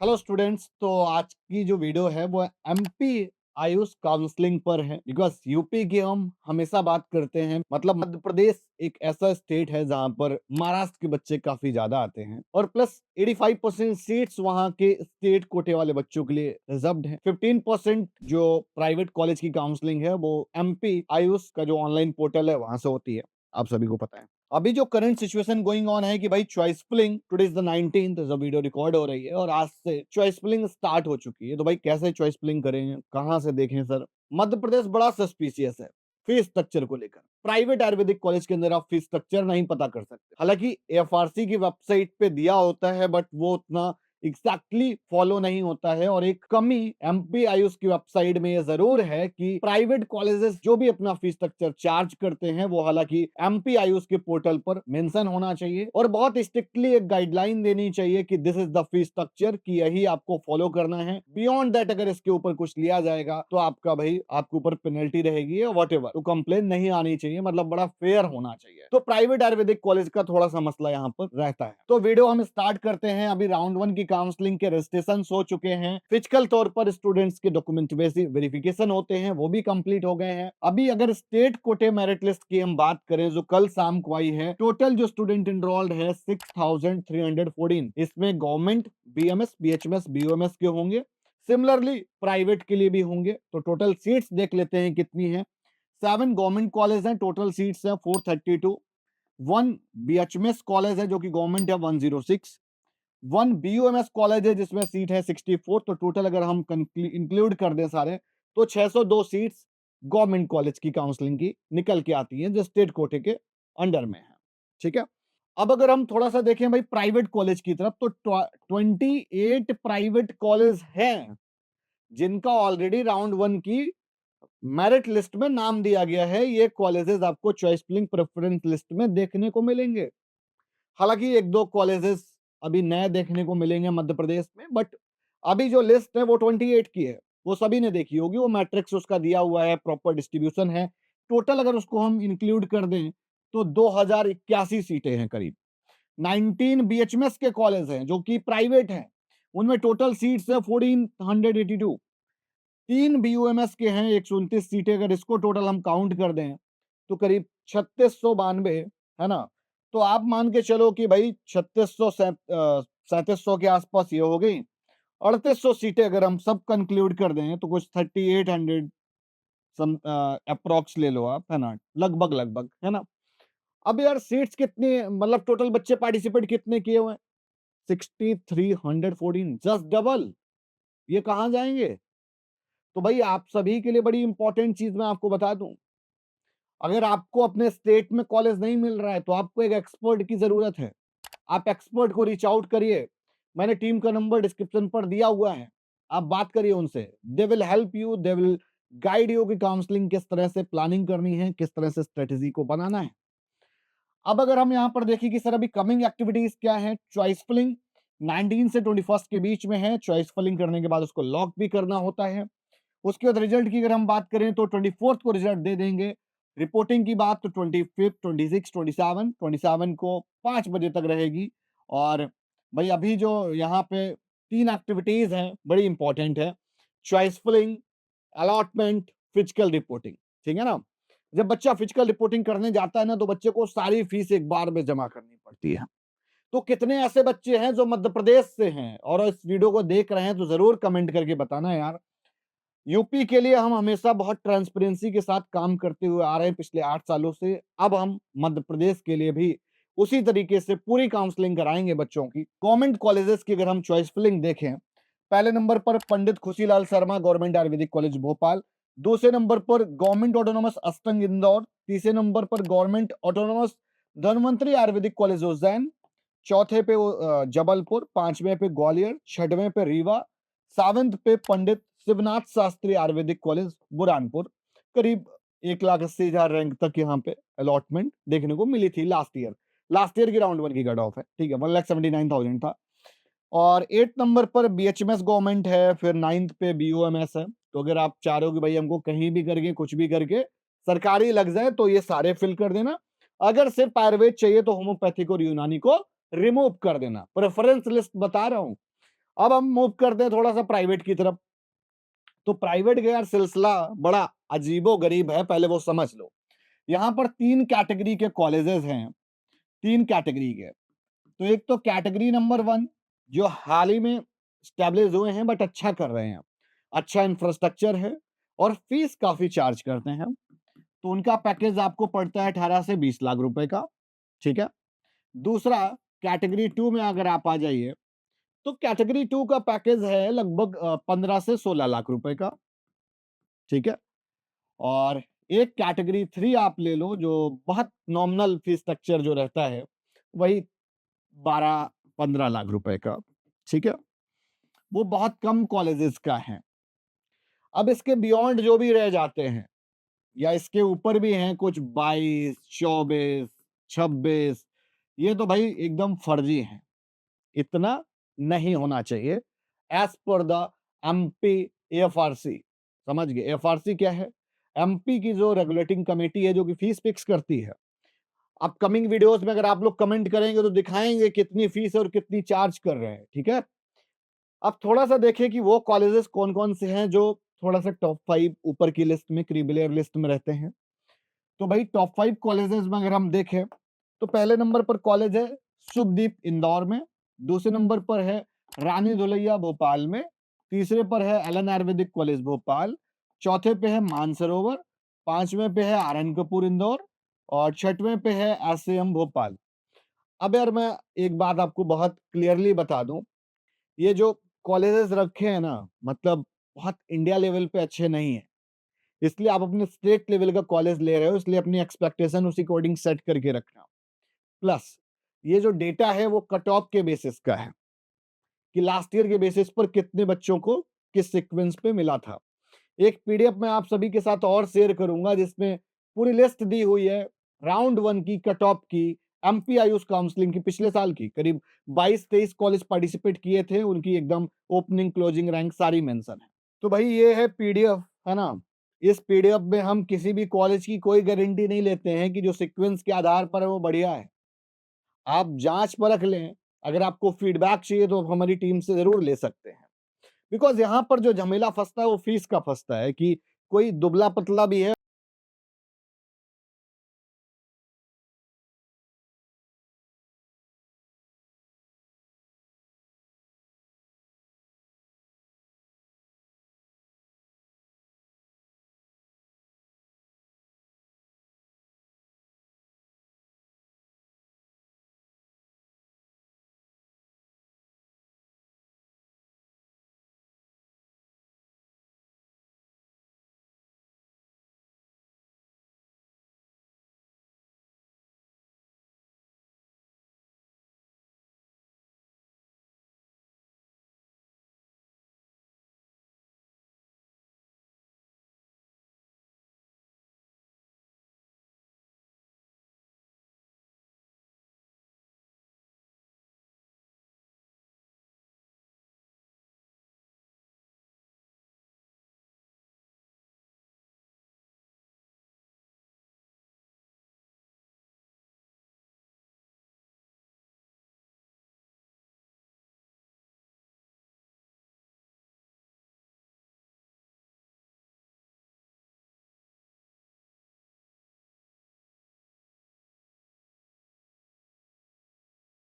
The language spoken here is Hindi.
Hello students. तो आज की जो वीडियो है वो एमपी आयुष काउंसलिंग पर है। बिकॉज यूपी की हम हमेशा बात करते हैं, मतलब मध्य प्रदेश एक ऐसा स्टेट है जहां पर महाराष्ट्र के बच्चे काफी ज्यादा आते हैं और प्लस 85% सीट्स वहां के स्टेट कोटे वाले बच्चों के लिए रिजर्व्ड है। 15% जो प्राइवेट कॉलेज की काउंसलिंग है वो एमपी आयुष का जो ऑनलाइन पोर्टल है वहां से होती है। आप सभी को पता है अभी जो करंट सिचुएशन गोइंग ऑन है कि भाई choice filling today is the 19th, जो वीडियो रिकॉर्ड हो रही है और आज से चॉइस फिलिंग स्टार्ट हो चुकी है। तो भाई कैसे चॉइस फिलिंग करें, कहां से देखें सर? मध्य प्रदेश बड़ा सस्पिशियस है फीस स्ट्रक्चर को लेकर। प्राइवेट आयुर्वेदिक कॉलेज के अंदर आप फीस स्ट्रक्चर नहीं पता कर सकते। हालांकि एफआरसी की वेबसाइट पे दिया होता है बट वो उतना एग्जैक्टली फॉलो नहीं होता है। और एक कमी एमपी आयुष की वेबसाइट में ये जरूर है कि प्राइवेट कॉलेजेस जो भी अपना फीस स्ट्रक्चर चार्ज करते हैं वो हालांकि एमपी आयुष के पोर्टल पर मेंशन होना चाहिए और बहुत स्ट्रिक्टली एक गाइडलाइन देनी चाहिए कि this is the fees structure, कि यही आपको फॉलो करना है। बियॉन्ड दैट अगर इसके ऊपर कुछ लिया जाएगा तो आपका भाई आपके ऊपर पेनल्टी रहेगी या वट एवर, तो कंप्लेन नहीं आनी चाहिए। मतलब बड़ा फेयर होना चाहिए। तो प्राइवेट आयुर्वेदिक कॉलेज का थोड़ा सा मसला यहाँ पर रहता है। तो वीडियो हम स्टार्ट करते हैं। अभी राउंड 1 की काउंसलिंग के रजिस्ट्रेशन हो चुके हैं। फिजिकल तौर पर स्टूडेंट्स के डॉक्यूमेंट वेरिफिकेशन होते हैं, वो भी कंप्लीट हो गए हैं। अभी अगर स्टेट कोटे मेरिट लिस्ट की हम बात करें जो कल शाम को आई है, टोटल जो स्टूडेंट एनरोल्ड है 6314। इसमें गवर्नमेंट बीएमएस बीएचएमएस बीओएमएस के होंगे, सिमिलरली प्राइवेट के लिए भी होंगे। तो टोटल सीट्स देख लेते हैं कितनी है। 7 गवर्नमेंट कॉलेज हैं, टोटल सीट्स हैं 432। 1 बीएचएमएस कॉलेज है जो कि गवर्नमेंट है 106। 1 बीयूएमएस कॉलेज है जिसमें सीट है 64। तो टोटल अगर हम इंक्लूड कर दें सारे तो 602 सीट्स गवर्नमेंट कॉलेज की काउंसलिंग की निकल के आती हैं जो स्टेट कोटे के अंडर में है। ठीक है। अब अगर हम थोड़ा सा देखें भाई प्राइवेट कॉलेज की तरफ, तो 28 प्राइवेट कॉलेज हैं जिनका ऑलरेडी राउंड 1 की मेरिट लिस्ट में नाम दिया गया है। ये कॉलेजेस आपको चॉइस फिलिंग प्रेफरेंस लिस्ट में देखने को मिलेंगे। हालांकि एक दो कॉलेजेस अभी नए देखने को मिलेंगे मध्य प्रदेश में, बट अभी जो लिस्ट है वो 28 की है। वो सभी ने देखी होगी, वो मैट्रिक्स उसका दिया हुआ है, प्रॉपर डिस्ट्रीब्यूशन है। टोटल अगर उसको हम इंक्लूड कर दें तो 2081 सीटें हैं करीब। 19 बीएचएमएस के कॉलेज हैं जो कि प्राइवेट हैं, उनमें टोटल सीट्स है 1482। 3 बीयूएमएस के हैं 129 सीटें। अगर इसको टोटल हम काउंट कर दें तो करीब 3692 है ना। तो आप मान के चलो कि भाई 3700 के आसपास ये हो गई। 3800 सीटें अगर हम सब कंक्लूड कर दें तो कुछ 3800 सम अप्रोक्स ले लो आप, है ना, लगभग लगभग, है ना। अब यार सीट्स कितनी, मतलब टोटल बच्चे पार्टिसिपेट कितने किए हुए हैं? 6314, जस्ट डबल। ये कहाँ जाएंगे? तो भाई आप सभी के लिए बड़ी इंपॉर्टेंट चीज मैं आपको बता दूं, अगर आपको अपने स्टेट में कॉलेज नहीं मिल रहा है तो आपको एक एक्सपर्ट की जरूरत है। आप एक्सपर्ट को रीच आउट करिए। मैंने टीम का नंबर डिस्क्रिप्शन पर दिया हुआ है, आप बात करिए उनसे। They will help you, they will guide you कि काउंसलिंग किस तरह से प्लानिंग करनी है, किस तरह से स्ट्रेटेजी को बनाना है। अब अगर हम यहाँ पर देखें कि सर अभी कमिंग एक्टिविटीज क्या है, चॉइस फिलिंग 19 से 21 के बीच में है। चॉइस फिलिंग करने के बाद उसको लॉक भी करना होता है। उसके बाद रिजल्ट की अगर हम बात करें तो 24th को रिजल्ट दे देंगे। रिपोर्टिंग की बात तो 25th 26 27 को 5 बजे तक रहेगी। और भाई अभी जो यहाँ पे 3 एक्टिविटीज हैं बड़ी इंपॉर्टेंट है, choice filling, allotment, physical reporting. ठीक है ना। जब बच्चा फिजिकल रिपोर्टिंग करने जाता है ना तो बच्चे को सारी फीस एक बार में जमा करनी पड़ती है। तो कितने ऐसे बच्चे हैं जो मध्य प्रदेश से हैं और इस वीडियो को देख रहे हैं तो जरूर कमेंट करके बताना यार। यूपी के लिए हम हमेशा बहुत ट्रांसपेरेंसी के साथ काम करते हुए आ रहे हैं पिछले 8 सालों से। अब हम मध्य प्रदेश के लिए भी उसी तरीके से पूरी काउंसलिंग कराएंगे बच्चों की। गवर्नमेंट कॉलेजेस की अगर हम चॉइस फिलिंग देखें, पहले नंबर पर पंडित खुशीलाल शर्मा गवर्नमेंट आयुर्वेदिक कॉलेज भोपाल। दूसरे नंबर पर गवर्नमेंट ऑटोनोमस अस्तंग इंदौर। तीसरे नंबर पर government autonomous Dhanvantari Ayurvedic college Ujjain. चौथे पे जबलपुर। पांचवें पे ग्वालियर। छठवें पे रीवा। सावेंथ पे पंडित शिवनाथ शास्त्री आयुर्वेदिक कॉलेज बुरहानपुर। करीब 1,80,000 रैंक तक यहाँ पे अलॉटमेंट देखने को मिली थी लास्ट ईयर की राउंड 1 की कट ऑफ है। ठीक है, 1,79,000 था। और 8 नंबर पर बीएचएमएस गवर्नमेंट है। फिर 9th पे बीओएमएस है। तो अगर आप चाह रहे हो कि भाई हमको कहीं भी करके कुछ भी करके सरकारी लग जाए तो ये सारे फिल कर देना। अगर सिर्फ आयुर्वेद चाहिए तो होम्योपैथिक और यूनानी को रिमूव कर देना। प्रेफरेंस लिस्ट बता रहा हूं। अब हम मूव करते हैं थोड़ा-सा प्राइवेट की तरफ। तो प्राइवेट का यार सिलसिला बड़ा अजीबो-गरीब है, पहले वो समझ लो। यहाँ पर 3 कैटेगरी के कॉलेजेस हैं, 3 कैटेगरी के। तो एक तो कैटेगरी नंबर 1 जो हाल ही में एस्टेब्लिश हुए हैं बट अच्छा कर रहे हैं। अच्छा इंफ्रास्ट्रक्चर है और फीस काफ़ी चार्ज करते हैं। तो उनका पैकेज आपको पड़ता है 18 से 20 लाख रुपए का, ठीक है? दूसरा कैटेगरी 2 में अगर आप आ जाइए, तो कैटेगरी 2 का पैकेज है लगभग 15 से 16 लाख रुपए का, ठीक है? और एक कैटेगरी 3 आप ले लो जो बहुत नॉमिनल फीस स्ट्रक्चर जो रहता है, वही 12-15 लाख रुपए का, ठीक है? वो बहुत कम कॉलेजेस का है। अब इसके बियॉन्ड जो भी रह जाते हैं या इसके ऊपर भी हैं कुछ 22, 24, 26, ये तो भाई एकदम फर्जी हैं। इतना नहीं होना चाहिए as per the MP FRC. समझ गए? एफआरसी क्या है? एमपी की जो रेगुलेटिंग कमिटी है जो कि फीस फिक्स करती है। अपकमिंग वीडियोस में अगर आप लोग कमेंट करेंगे तो दिखाएँगे कितनी फीस और कितनी चार्ज कर रहे हैं, ठीक है? अब थोड़ा-सा देखें कि वो कॉलेजेस कौन-कौन से हैं जो थोड़ा-सा टॉप 5 ऊपर की लिस्ट में क्रिमिलेयर लिस्ट में रहते हैं। तो भाई टॉप 5 कॉलेजेस में अगर हम देखें, तो पहले नंबर पर कॉलेज है शुभदीप इंदौर में, दूसरे नंबर पर है रानी दुलैया भोपाल में, तीसरे पर है एलन आयुर्वेदिक कॉलेज भोपाल, चौथे पे है मानसरोवर, पांचवें पे है आरएन कपूर इंदौर और छठवें पे है एसएएम भोपाल। अब यार मैं एक बात आपको बहुत क्लियरली बता दूं, ये जो कॉलेजेस रखे हैं ना, मतलब बहुत इंडिया लेवल पे अच्छे नहीं है। इसलिए आप अपने स्टेट लेवल का कॉलेज ले रहे हो, इसलिए अपनी एक्सपेक्टेशन उसी अकॉर्डिंग सेट करके रखना। प्लस ये जो डेटा है वो कट ऑफ के बेसिस का है कि लास्ट ईयर के बेसिस पर कितने बच्चों को किस सीक्वेंस पे मिला था। एक पीडीएफ मैं आप सभी के साथ और शेयर करूंगा जिसमें पूरी लिस्ट दी हुई है राउंड 1 की कट ऑफ की, एमपी आयुष काउंसलिंग की पिछले साल की करीब 22-23 कॉलेज पार्टिसिपेट किए थे, उनकी एकदम ओपनिंग क्लोजिंग रैंक सारी मेंशन है। तो भाई ये है पीडीएफ, है ना? इस पीडीएफ में हम किसी भी कॉलेज की कोई गारंटी नहीं लेते हैं कि जो सीक्वेंस के आधार पर है वो बढ़िया है। आप जांच परख लें, अगर आपको फीडबैक चाहिए तो आप हमारी टीम से ज़रूर ले सकते हैं। बिकॉज़ यहाँ पर जो झमेला फँसता है वो फीस का फँसता है कि कोई दुबला-पतला भी है